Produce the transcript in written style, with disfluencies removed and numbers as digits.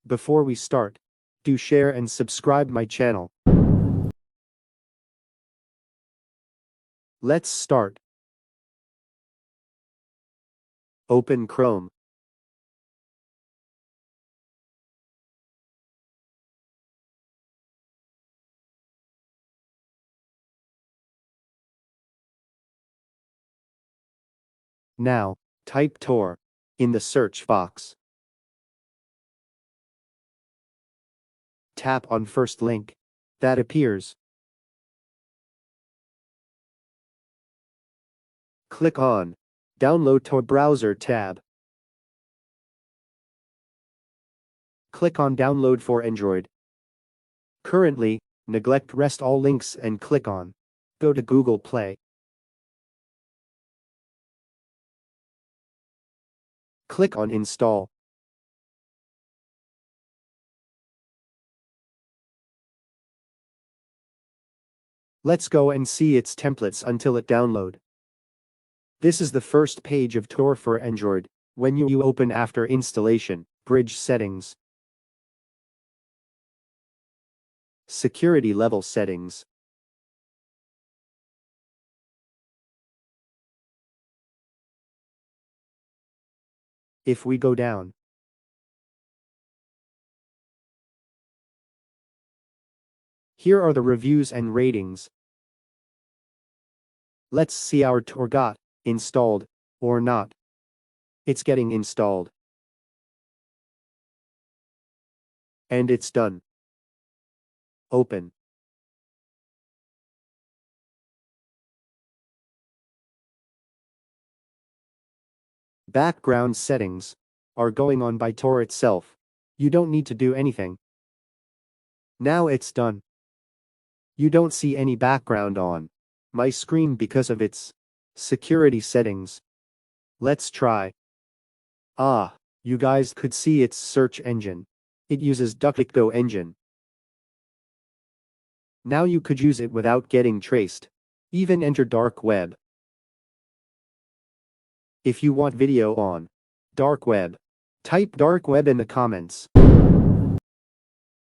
Before we start, do share and subscribe my channel. Let's start. Open Chrome. Now, type Tor in the search box. Tap on first link that appears. Click on Download Tor Browser tab. Click on Download for Android. Currently, neglect rest all links and click on Go to Google Play. Click on Install. Let's go and see its templates until it download. This is the first page of Tor for Android. When you open after installation, bridge settings, security level settings, if we go down, here are the reviews and ratings. Let's see our Tor got installed or not. It's getting installed. And it's done. Open. Background settings are going on by Tor itself. You don't need to do anything. Now it's done. You don't see any background on my screen because of its security settings. Let's try. You guys could see its search engine. It uses DuckDuckGo engine. Now you could use it without getting traced. Even enter dark web. If you want video on dark web, type dark web in the comments.